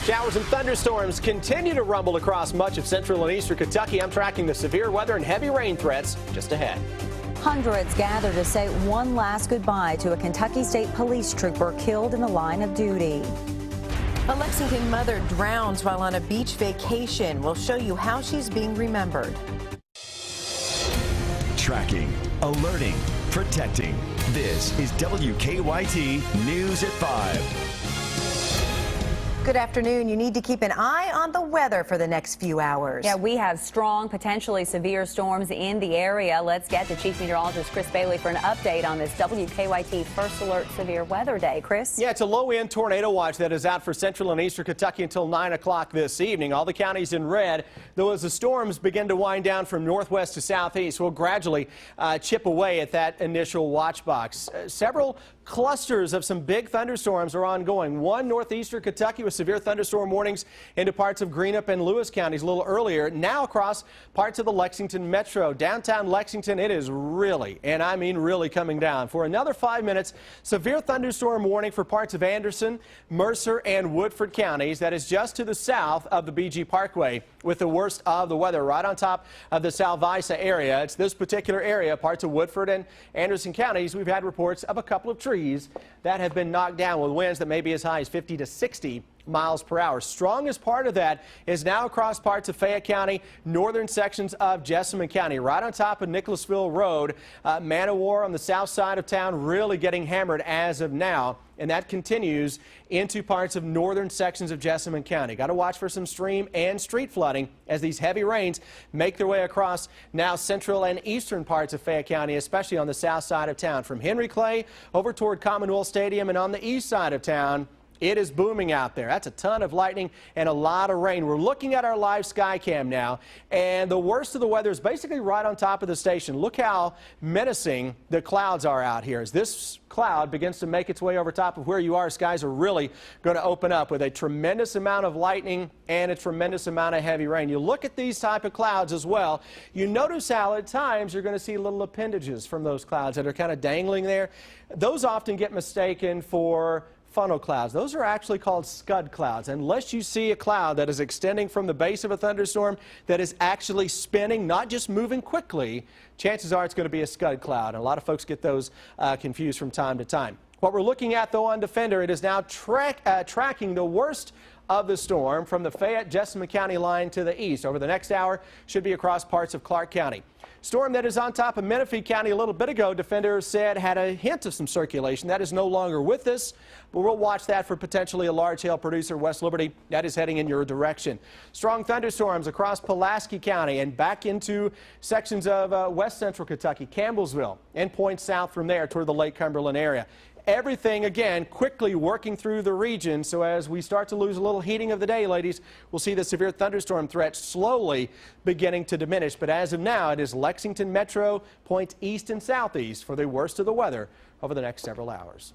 Showers and thunderstorms continue to rumble across much of central and eastern Kentucky. I'm tracking the severe weather and heavy rain threats just ahead. Hundreds gather to say one last goodbye to a Kentucky State Police trooper killed in the line of duty. A Lexington mother drowns while on a beach vacation. We'll show you how she's being remembered. Tracking, alerting, protecting. This is WKYT News at 5. Good afternoon. You need to keep an eye on the weather for the next few hours. Yeah, we have strong, potentially severe storms in the area. Let's get to Chief Meteorologist Chris Bailey for an update on this WKYT First Alert Severe Weather Day. Chris? Yeah, it's a low-end tornado watch that is out for central and eastern Kentucky until 9 o'clock this evening. All the counties in red, though as the storms begin to wind down from northwest to southeast, will gradually chip away at that initial watch box. Several clusters of some big thunderstorms are ongoing. One northeastern Kentucky with severe thunderstorm warnings into parts of Greenup and Lewis counties a little earlier. Now across parts of the Lexington metro. Downtown Lexington, it is really, and I mean really, coming down. For another 5 minutes, severe thunderstorm warning for parts of Anderson, Mercer, and Woodford counties. That is just to the south of the BG Parkway, with the worst of the weather right on top of the Salvisa area. It's this particular area, parts of Woodford and Anderson counties. We've had reports of a couple of trees that have been knocked down with winds that may be as high as 50 to 60 miles per hour. Strongest part of that is now across parts of Fayette County, northern sections of Jessamine County, right on top of Nicholasville Road. Manowar on the south side of town really getting hammered as of now, and that continues into parts of northern sections of Jessamine County. Got to watch for some stream and street flooding as these heavy rains make their way across now central and eastern parts of Fayette County, especially on the south side of town, from Henry Clay over toward Commonwealth Stadium, and on the east side of town. It is booming out there. That's a ton of lightning and a lot of rain. We're looking at our live sky cam now, and the worst of the weather is basically right on top of the station. Look how menacing the clouds are out here. As this cloud begins to make its way over top of where you are, skies are really going to open up with a tremendous amount of lightning and a tremendous amount of heavy rain. You look at these type of clouds as well, you notice how at times you're going to see little appendages from those clouds that are kind of dangling there. Those often get mistaken for funnel clouds. Those are actually called scud clouds. Unless you see a cloud that is extending from the base of a thunderstorm that is actually spinning, not just moving quickly, chances are it's going to be a scud cloud. And a lot of folks get those confused from time to time. What we're looking at, though, on Defender, it is now tracking the worst of the storm from the Fayette-Jessamine County line to the east. Over the next hour, should be across parts of Clark County. Storm that is on top of Menifee County a little bit ago, Defender said had a hint of some circulation. That is no longer with us, but we'll watch that for potentially a large hail producer. West Liberty, that is heading in your direction. Strong thunderstorms across Pulaski County and back into sections of west central Kentucky, Campbellsville, and points south from there toward the Lake Cumberland area. Everything, again, quickly working through the region. So as we start to lose a little heating of the day, ladies, we'll see the severe thunderstorm threat slowly beginning to diminish. But as of now, it is Lexington Metro, points east and southeast for the worst of the weather over the next several hours.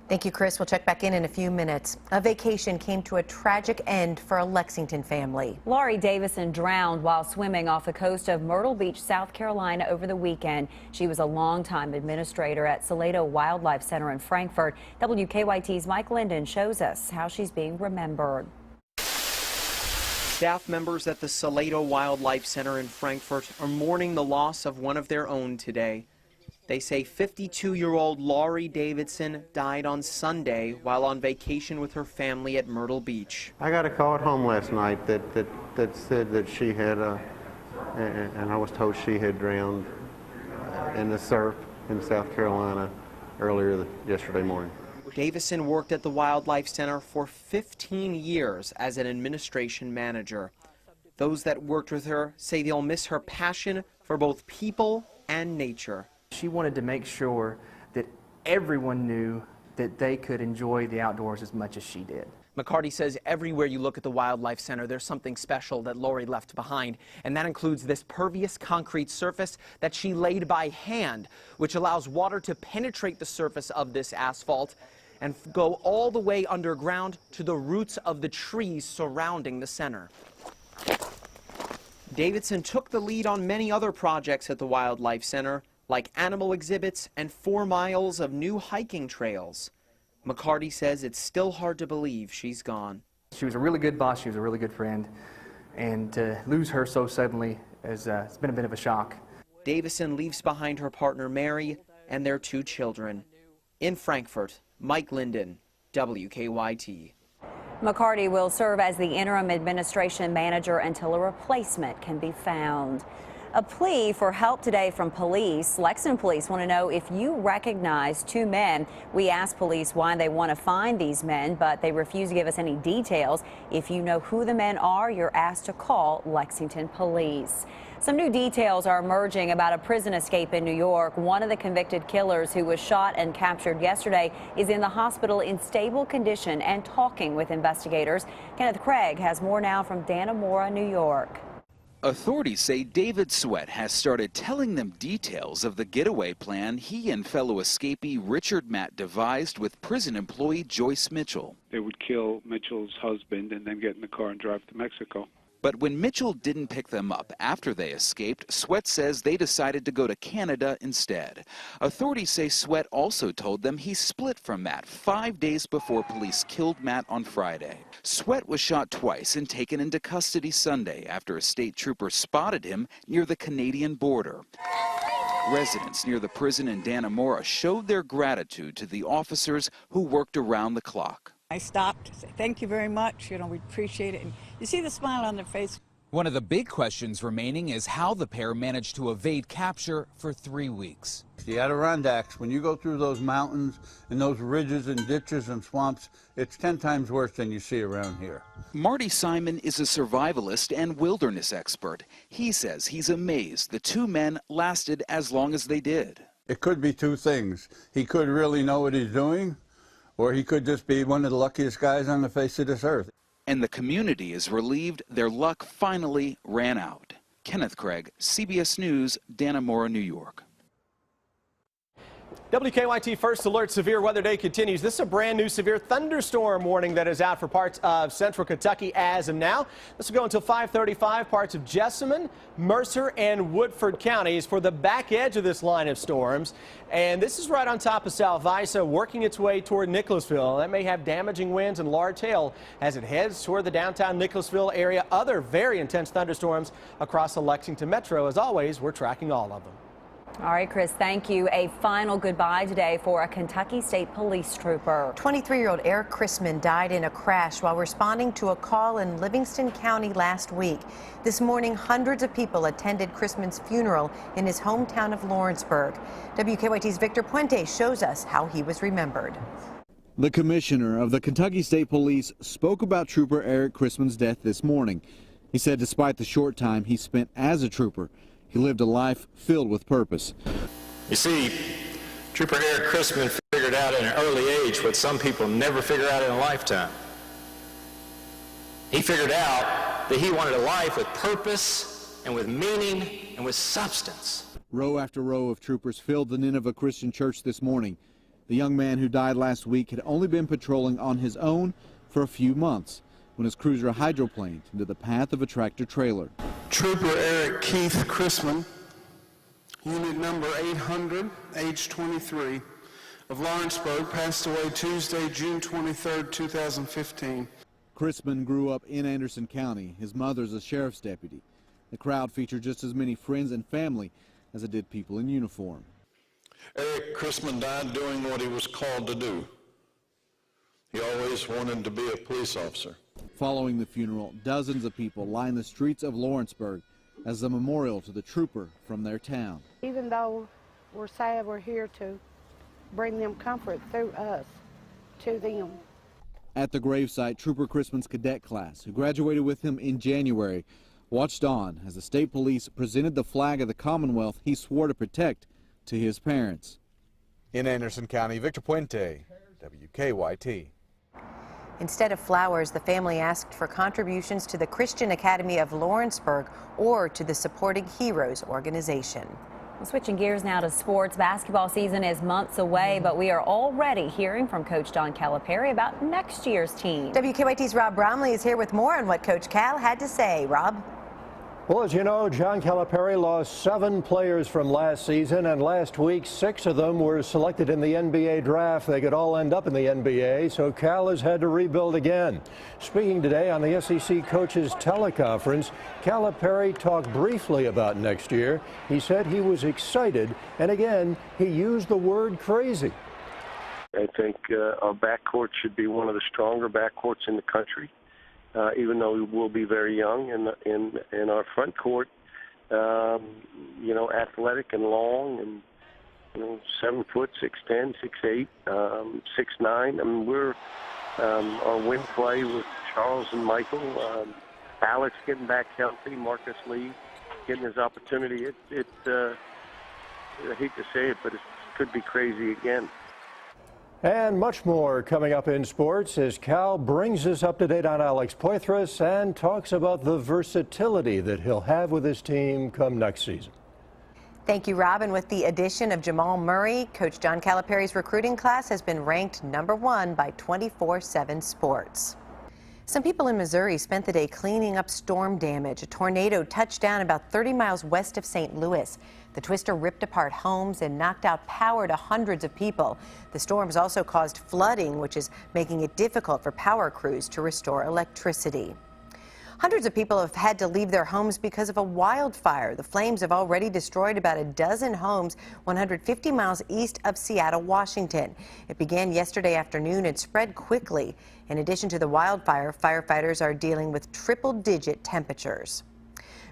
Thank you, Chris. We'll check back in a few minutes. A vacation came to a tragic end for a Lexington family. Laurie Davison drowned while swimming off the coast of Myrtle Beach, South Carolina over the weekend. She was a longtime administrator at Salado Wildlife Center in Frankfort. WKYT's Mike Linden shows us how she's being remembered. Staff members at the Salado Wildlife Center in Frankfort are mourning the loss of one of their own today. They say 52-year-old Laurie Davidson died on Sunday while on vacation with her family at Myrtle Beach. I got a call at home last night that said that she had, and I was told she had drowned in the surf in South Carolina earlier yesterday morning. Davison worked at the Wildlife Center for 15 years as an administration manager. Those that worked with her say they'll miss her passion for both people and nature. She wanted to make sure that everyone knew that they could enjoy the outdoors as much as she did. McCarty says everywhere you look at the Wildlife Center, there's something special that Laurie left behind, and that includes this pervious concrete surface that she laid by hand, which allows water to penetrate the surface of this asphalt and go all the way underground to the roots of the trees surrounding the center. Davidson took the lead on many other projects at the Wildlife Center, like animal exhibits and 4 miles of new hiking trails. McCarty says it's still hard to believe she's gone. She was a really good boss, she was a really good friend, and to lose her so suddenly it's been a bit of a shock. Davison leaves behind her partner Mary and their 2 children. In Frankfort, Mike Linden, WKYT. McCarty will serve as the interim administration manager until a replacement can be found. A plea for help today from police. Lexington police want to know if you recognize 2 men. We asked police why they want to find these men, but they refuse to give us any details. If you know who the men are, you're asked to call Lexington police. Some new details are emerging about a prison escape in New York. One of the convicted killers who was shot and captured yesterday is in the hospital in stable condition and talking with investigators. Kenneth Craig has more now from Dannemora, New York. Authorities say David Sweat has started telling them details of the getaway plan he and fellow escapee Richard Matt devised with prison employee Joyce Mitchell. They would kill Mitchell's husband and then get in the car and drive to Mexico. But when Mitchell didn't pick them up after they escaped, Sweat says they decided to go to Canada instead. Authorities say Sweat also told them he split from Matt 5 days before police killed Matt on Friday. Sweat was shot twice and taken into custody Sunday after a state trooper spotted him near the Canadian border. Residents near the prison in Dannemora showed their gratitude to the officers who worked around the clock. I stopped to say thank you very much, we appreciate it, and you see the smile on their face. One of the big questions remaining is how the pair managed to evade capture for 3 weeks. The Adirondacks, when you go through those mountains and those ridges and ditches and swamps, it's 10 times worse than you see around here. Marty Simon is a survivalist and wilderness expert. He says he's amazed the 2 men lasted as long as they did. It could be 2 things. He could really know what he's doing, or he could just be one of the luckiest guys on the face of this earth. And the community is relieved their luck finally ran out. Kenneth Craig, CBS News, Dannemora, New York. WKYT First Alert Severe Weather Day continues. This is a brand new severe thunderstorm warning that is out for parts of central Kentucky as of now. This will go until 5:35. Parts of Jessamine, Mercer, and Woodford counties for the back edge of this line of storms. And this is right on top of Salvisa, working its way toward Nicholasville. That may have damaging winds and large hail as it heads toward the downtown Nicholasville area. Other very intense thunderstorms across the Lexington metro. As always, we're tracking all of them. All right, Chris, thank you. A final goodbye today for a Kentucky State Police trooper. 23-year-old Eric Chrisman died in a crash while responding to a call in Livingston County last week. This morning, hundreds of people attended Chrisman's funeral in his hometown of Lawrenceburg. WKYT's Victor Puente shows us how he was remembered. The commissioner of the Kentucky State Police spoke about Trooper Eric Chrisman's death this morning. He said despite the short time he spent as a trooper, he lived a life filled with purpose. You see, Trooper Eric Chrisman figured out at an early age what some people never figure out in a lifetime. He figured out that he wanted a life with purpose and with meaning and with substance. Row after row of troopers filled the Nineveh Christian Church this morning. The young man who died last week had only been patrolling on his own for a few months when his cruiser hydroplaned into the path of a tractor trailer. Trooper Eric Keith Chrisman, unit number 800, age 23, of Lawrenceburg, passed away Tuesday, June 23, 2015. Chrisman grew up in Anderson County. His mother's a sheriff's deputy. The crowd featured just as many friends and family as it did people in uniform. Eric Chrisman died doing what he was called to do. He always wanted to be a police officer. Following the funeral, dozens of people lined the streets of Lawrenceburg as a memorial to the trooper from their town. Even though we're sad, we're here to bring them comfort through us to them. At the gravesite, Trooper Chrisman's cadet class, who graduated with him in January, watched on as the state police presented the flag of the Commonwealth he swore to protect to his parents. In Anderson County, Victor Puente, WKYT. Instead of flowers, the family asked for contributions to the Christian Academy of Lawrenceburg or to the Supporting Heroes organization. Switching gears now to sports. Basketball season is months away, but we are already hearing from Coach Don Calipari about next year's team. WKYT's Rob Bromley is here with more on what Coach Cal had to say. Rob? Well, as you know, John Calipari lost 7 players from last season, and last week 6 of them were selected in the NBA draft. They could all end up in the NBA, so Cal has had to rebuild again. Speaking today on the SEC Coaches Teleconference, Calipari talked briefly about next year. He said he was excited, and again, he used the word crazy. I think our backcourt should be one of the stronger backcourts in the country. Even though we will be very young, in our front court, you know, athletic and long, and 7 foot, 6'10", 6'8", 6'9". I mean, we're our wing play with Charles and Michael, Alex getting back healthy, Marcus Lee getting his opportunity. I hate to say it, but it could be crazy again. And much more coming up in sports as Cal brings us up to date on Alex Poitras and talks about the versatility that he'll have with his team come next season. Thank you, Robin. With the addition of Jamal Murray, Coach John Calipari's recruiting class has been ranked #1 by 24/7 Sports. Some people in Missouri spent the day cleaning up storm damage. A tornado touched down about 30 miles west of St. Louis. The twister ripped apart homes and knocked out power to hundreds of people. The storms also caused flooding, which is making it difficult for power crews to restore electricity. Hundreds of people have had to leave their homes because of a wildfire. The flames have already destroyed about a dozen homes 150 miles east of Seattle, Washington. It began yesterday afternoon and spread quickly. In addition to the wildfire, firefighters are dealing with triple-digit temperatures.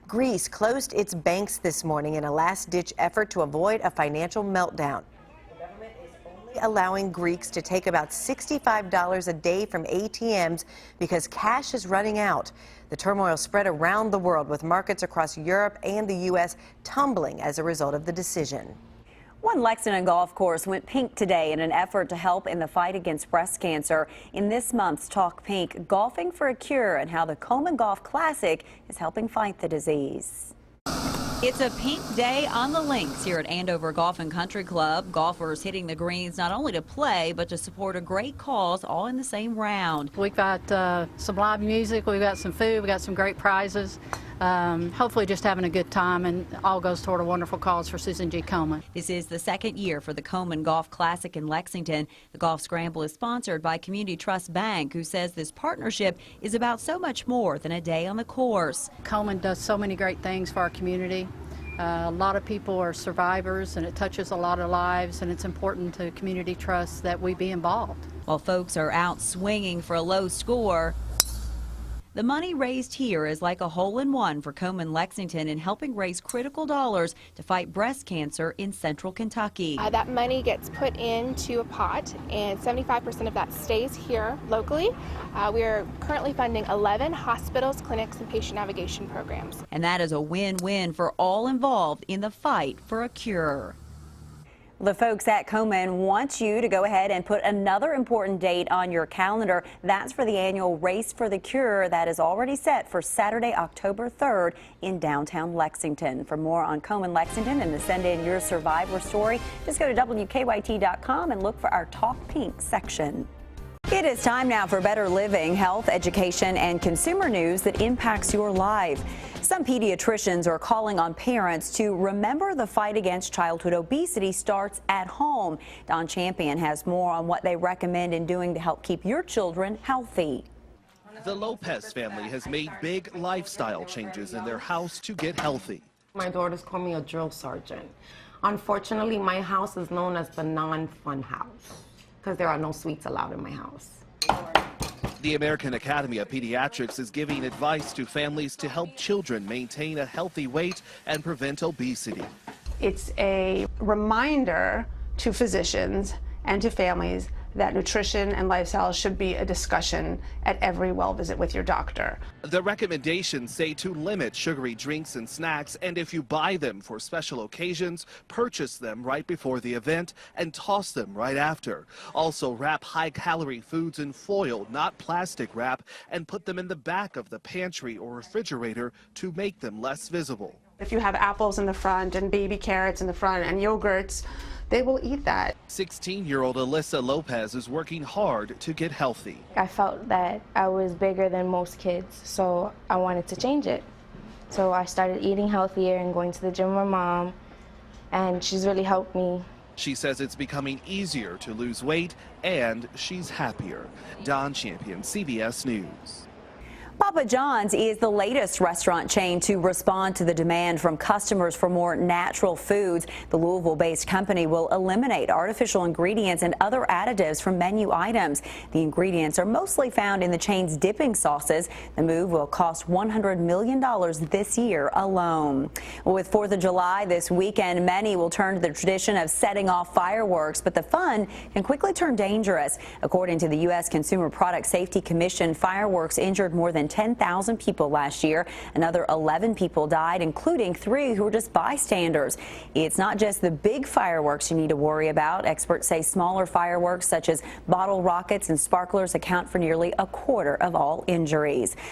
Greece closed its banks this morning in a last-ditch effort to avoid a financial meltdown. The government is only allowing Greeks to take about $65 a day from ATMs because cash is running out. The turmoil spread around the world, with markets across Europe and the U.S. tumbling as a result of the decision. One Lexington golf course went pink today in an effort to help in the fight against breast cancer. In this month's Talk Pink, Golfing for a Cure and how the Komen Golf Classic is helping fight the disease. It's a pink day on the links here at Andover Golf and Country Club. Golfers hitting the greens not only to play, but to support a great cause, all in the same round. We've got some live music, we've got some food, we've got some great prizes. Hopefully just having a good time, and all goes toward a wonderful cause for Susan G. Komen. This is the second year for the Komen Golf Classic in Lexington. The Golf Scramble is sponsored by Community Trust Bank, who says this partnership is about so much more than a day on the course. Komen does so many great things for our community. A lot of people are survivors, and it touches a lot of lives, and it's important to Community Trust that we be involved. While folks are out swinging for a low score, the money raised here is like a hole-in-one for Komen Lexington in helping raise critical dollars to fight breast cancer in central Kentucky. That money gets put into a pot, and 75% of that stays here locally. We are currently funding 11 hospitals, clinics, and patient navigation programs. And that is a win-win for all involved in the fight for a cure. The folks at Komen want you to go ahead and put another important date on your calendar. That's for the annual Race for the Cure that is already set for Saturday, October 3rd in downtown Lexington. For more on Komen Lexington and to send in your survivor story, just go to WKYT.com and look for our Talk Pink section. It is time now for better living, health, education, and consumer news that impacts your life. Some pediatricians are calling on parents to remember the fight against childhood obesity starts at home. Don Champion has more on what they recommend in doing to help keep your children healthy. The Lopez family has made big lifestyle changes in their house to get healthy. My daughters call me a drill sergeant. Unfortunately, my house is known as the non-fun house because there are no sweets allowed in my house. The American Academy of Pediatrics is giving advice to families to help children maintain a healthy weight and prevent obesity. It's a reminder to physicians and to families that nutrition and lifestyle should be a discussion at every well visit with your doctor. The recommendations say to limit sugary drinks and snacks, and if you buy them for special occasions, purchase them right before the event and toss them right after. Also, wrap high-calorie foods in foil, not plastic wrap, and put them in the back of the pantry or refrigerator to make them less visible. If you have apples in the front and baby carrots in the front and yogurts, they will eat that. 16-year-old Alyssa Lopez is working hard to get healthy. I felt that I was bigger than most kids, so I wanted to change it. So I started eating healthier and going to the gym with my mom, and she's really helped me. She says it's becoming easier to lose weight and she's happier. Don Champion, CBS News. Papa John's is the latest restaurant chain to respond to the demand from customers for more natural foods. The Louisville-based company will eliminate artificial ingredients and other additives from menu items. The ingredients are mostly found in the chain's dipping sauces. The move will cost $100 million this year alone. With 4th of July this weekend, many will turn to the tradition of setting off fireworks, but the fun can quickly turn dangerous. According to the U.S. Consumer Product Safety Commission, fireworks injured more than 10,000 people last year. Another 11 people died, including 3 who were just bystanders. It's not just the big fireworks you need to worry about. Experts say smaller fireworks such as bottle rockets and sparklers account for nearly a quarter of all injuries.